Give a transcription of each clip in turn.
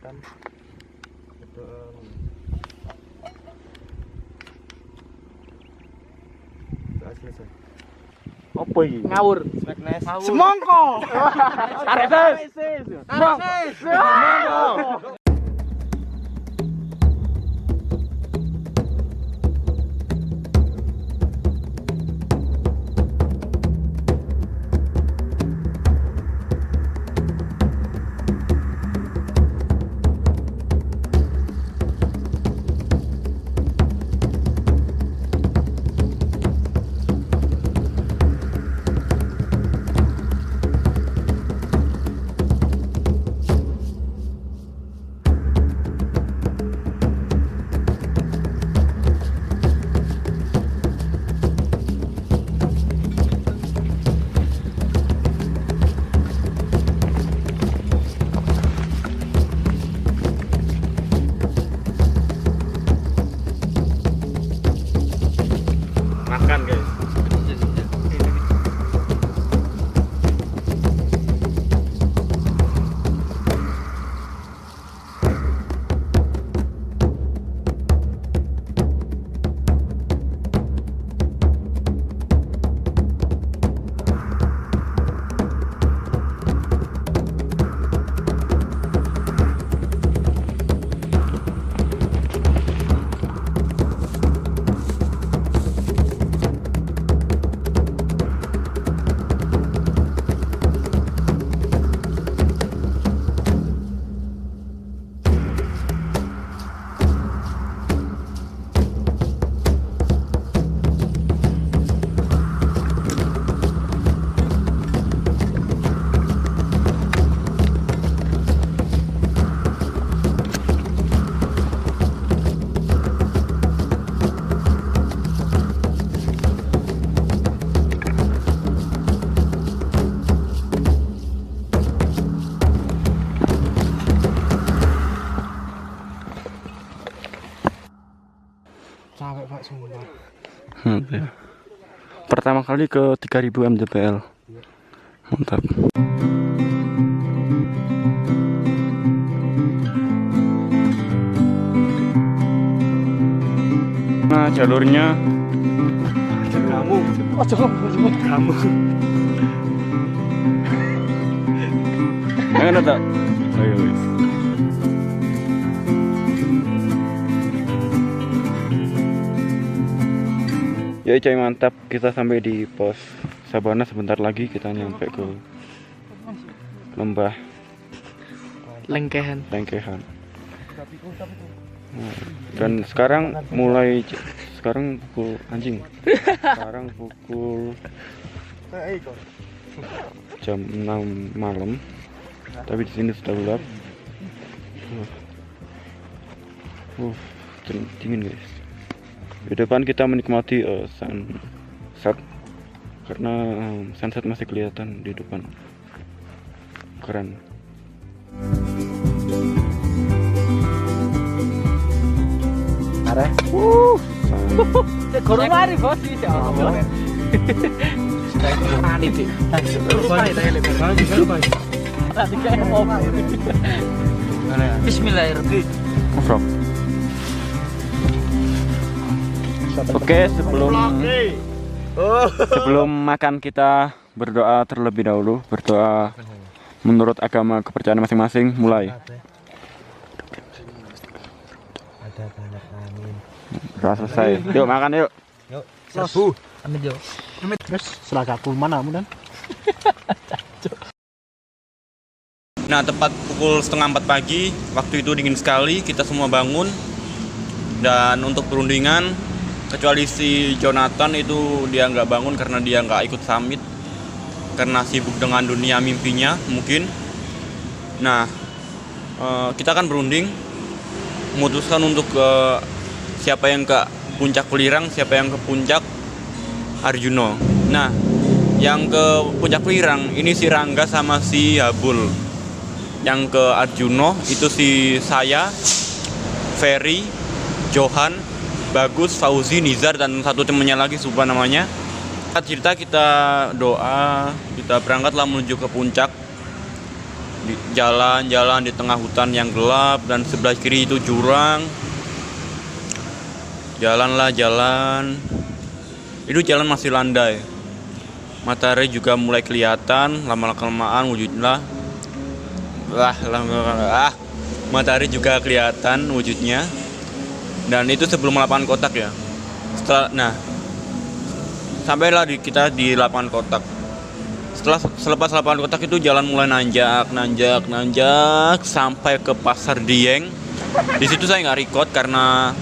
makan. Selesai. Apa iki? Ngawur. Semongko. Areses. Semongko. Makan guys. Capek Pak sumpah. Pertama kali ke 3000 mdpl. Mantap. Nah, jalurnya Kamu. Oh, coba. Kamu. mana tak? Ayo wis. Ya coy, mantap, kita sampai di pos Sabana. Sebentar lagi kita nyampe ke lembah Lengkehan. Lengkehan. Nah, dan sekarang sekarang pukul sekarang pukul jam 6 malam, tapi di sini sudah gelap. Dingin guys. Di depan kita menikmati sunset, karena sunset masih kelihatan di depan. Keren. Are. Corona hari bos ya. Mani sih. Bismillahirrahmanirrahim. Oke, sebelum makan kita berdoa terlebih dahulu. Berdoa menurut agama kepercayaan masing-masing. Mulai. Ada banyak angin. Udah selesai. Yuk makan yuk. Yuk, serbu. Amit yo. Terus selagaku mana mudan? Nah, tepat pukul 3:30 pagi, waktu itu dingin sekali, kita semua bangun. Dan untuk perundingan, kecuali si Jonathan itu dia nggak bangun karena dia nggak ikut summit, karena sibuk dengan dunia mimpinya mungkin. Nah, kita akan berunding, memutuskan untuk siapa yang ke puncak Welirang, siapa yang ke puncak Arjuno. Nah, yang ke puncak Welirang ini si Rangga sama si Habul. Yang ke Arjuno itu si saya, Ferry, Johan, Bagus, Fauzi, Nizar, dan satu temennya lagi lupa namanya. Kita doa, kita berangkatlah menuju ke puncak. jalan-jalan di tengah hutan yang gelap dan sebelah kiri itu jurang. Jalanlah jalan. Itu jalan masih landai. Matahari juga mulai kelihatan, lama-kelamaan wujudnya. Matahari juga kelihatan wujudnya. Dan itu sebelum lapangan kotak ya. Sampailah kita di lapangan kotak. Selepas lapangan kotak itu jalan mulai nanjak sampai ke Pasar Dieng. Di situ saya nggak record karena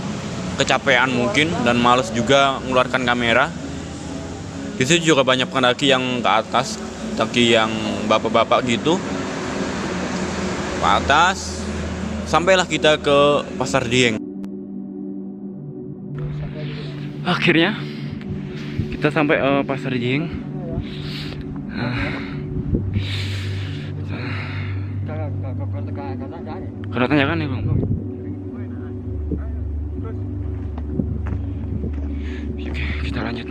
kecapean mungkin dan males juga mengeluarkan kamera. Di situ juga banyak pendaki yang ke atas, pendaki yang bapak-bapak gitu. Ke atas, sampailah kita ke Pasar Dieng. Akhirnya kita sampai Pasar Dieng. Kalau tanyakan ya bang. Oke, kita lanjut.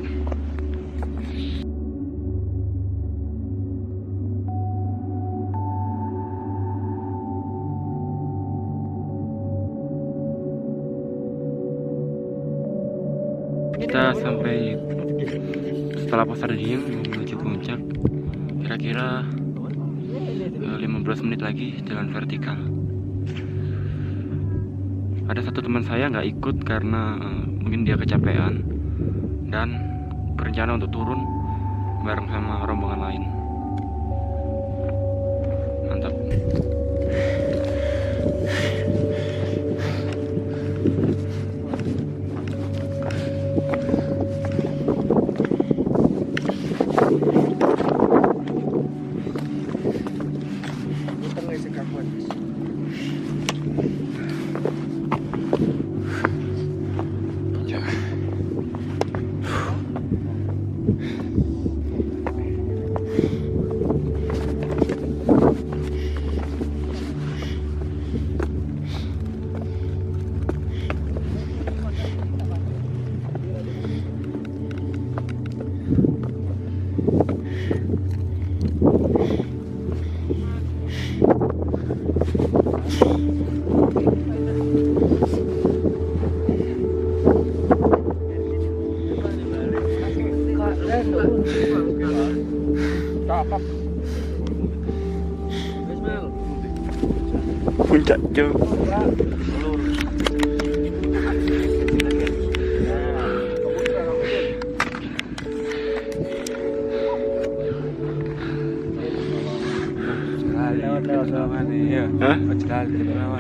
Kita sampai setelah Pasar Dieng menuju puncak. Kira-kira 15 menit lagi jalan vertikal. Ada satu teman saya nggak ikut karena mungkin dia kecapean dan berencana untuk turun bareng sama rombongan lain. Mantap. Puncak jauh. Hah?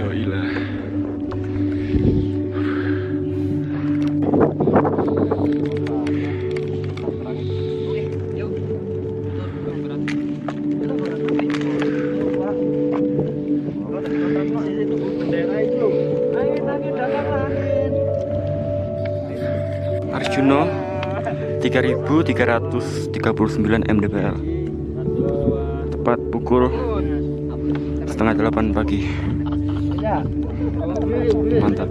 Yoilah. Arjuno 3339 mdpl. Tepat pukul 7:30 pagi. Mantap.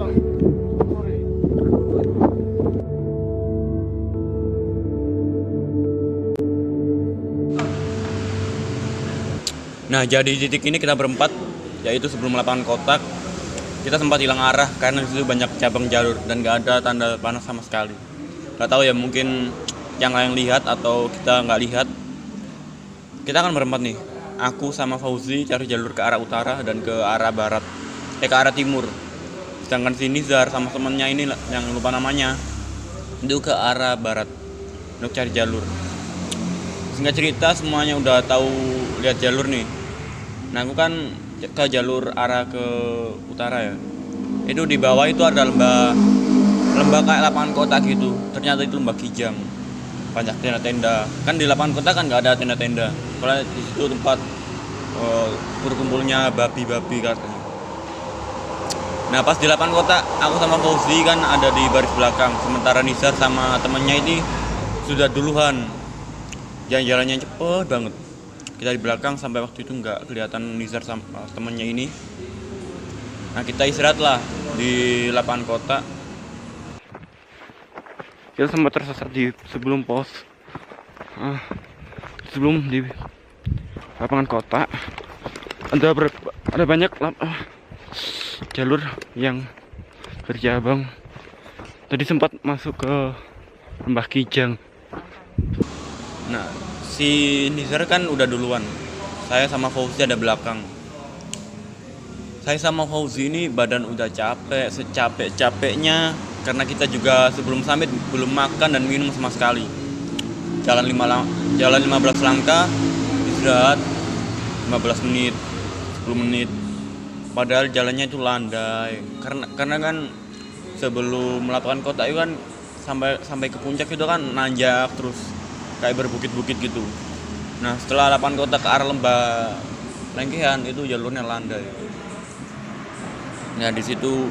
Nah, jadi di titik ini kita berempat, yaitu sebelum lapangan kotak. Kita sempat hilang arah karena di situ banyak cabang jalur dan gak ada tanda panah sama sekali. Gak tahu ya, mungkin yang lain lihat atau kita nggak lihat. Kita akan berempat nih. Aku sama Fauzi cari jalur ke arah utara dan ke arah barat, ke arah timur. Sedangkan si Nizar sama temennya ini yang lupa namanya itu ke arah barat untuk cari jalur. Singkat cerita semuanya udah tahu lihat jalur nih. Nah aku kan ke jalur arah ke utara ya. Itu di bawah itu ada lembah kayak lapangan kotak gitu. Ternyata itu lembah Kijang. Banyak tenda-tenda. Kan di lapangan kotak kan nggak ada tenda-tenda. Soalnya di situ tempat berkumpulnya babi-babi katanya. Nah pas di lapangan kotak aku sama Fauzi kan ada di baris belakang. Sementara Nizar sama temennya ini sudah duluan. Jalan-jalannya cepet banget. Kita di belakang sampai waktu itu nggak kelihatan Nizar sama temennya ini. Nah kita istirahat lah di lapangan kotak. Kita sempat tersesat di sebelum pos, sebelum di lapangan kotak. ada banyak jalur yang bercabang. Tadi sempat masuk ke Lembah Kijang. Nah, si Nizar kan udah duluan. Saya sama Fauzi ada belakang. Saya sama Fauzi ini badan udah capek, secapek-capeknya karena kita juga sebelum summit belum makan dan minum sama sekali. Jalan 15 langkah, istirahat 15 menit, 10 menit. Padahal jalannya itu landai. Karena kan sebelum melakukan kota itu kan sampai ke puncak itu kan nanjak terus kayak berbukit-bukit gitu. Nah, setelah 8 kota ke arah Lembah Lengkehan itu jalurnya landai. Nah, di situ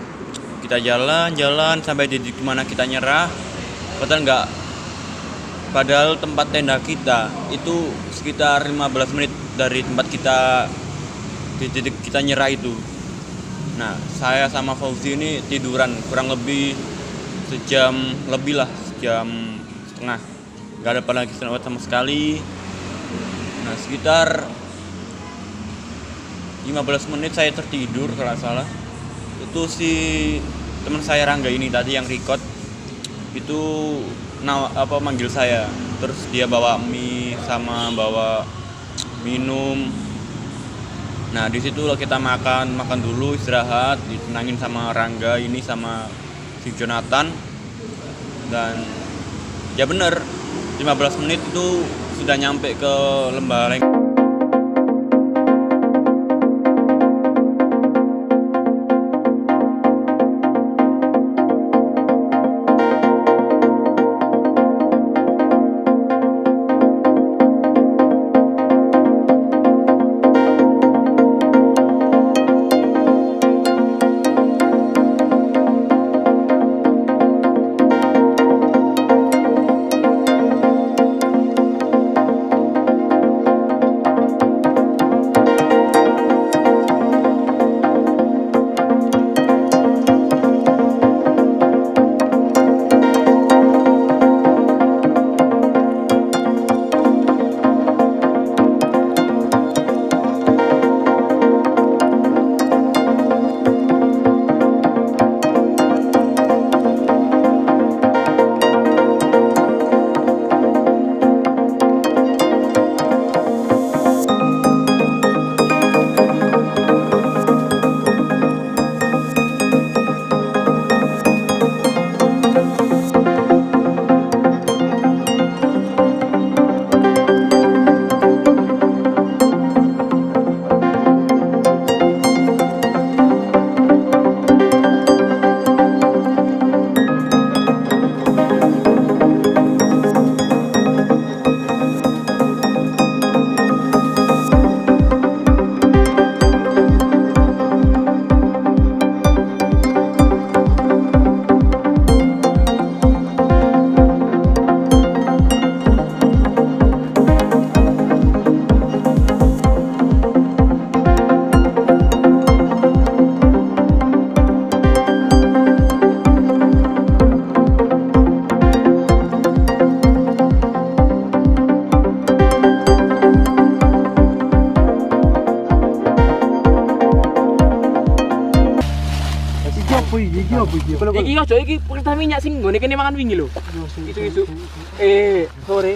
kita jalan sampai di titik mana kita nyerah. Padahal tempat tenda kita itu sekitar 15 menit dari tempat kita di titik kita nyerah itu. Nah, saya sama Fauzi ini tiduran kurang lebih sejam lebih lah, sejam setengah. Gak ada lagi istirahat sama sekali. Nah, sekitar 15 menit saya tertidur kalau salah. Itu si teman saya Rangga ini tadi yang record itu manggil saya, terus dia bawa mie sama bawa minum. Nah, di situ kita makan dulu, istirahat, ditenangin sama Rangga ini sama si Jonathan. Dan ya bener 15 menit itu sudah nyampe ke Lembah Lengkehan. Iki ojo iki perintah minyak sing nggone kene mangan wingi lho. Isu-isu. Sore.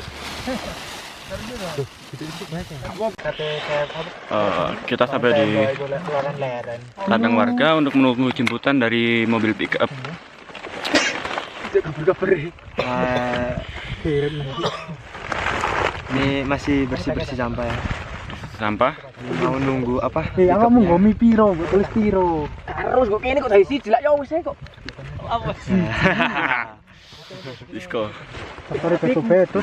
Kita sampai di kandang warga untuk menunggu jemputan dari mobil pick up. Ini masih bersih-bersih sampah ya. Sampah? Mau nunggu apa? Kamu nggo mi piro, tulis piro. Terus kok kene kok dari siji lak ya wis kok. Apa? Disko. Beto-beto.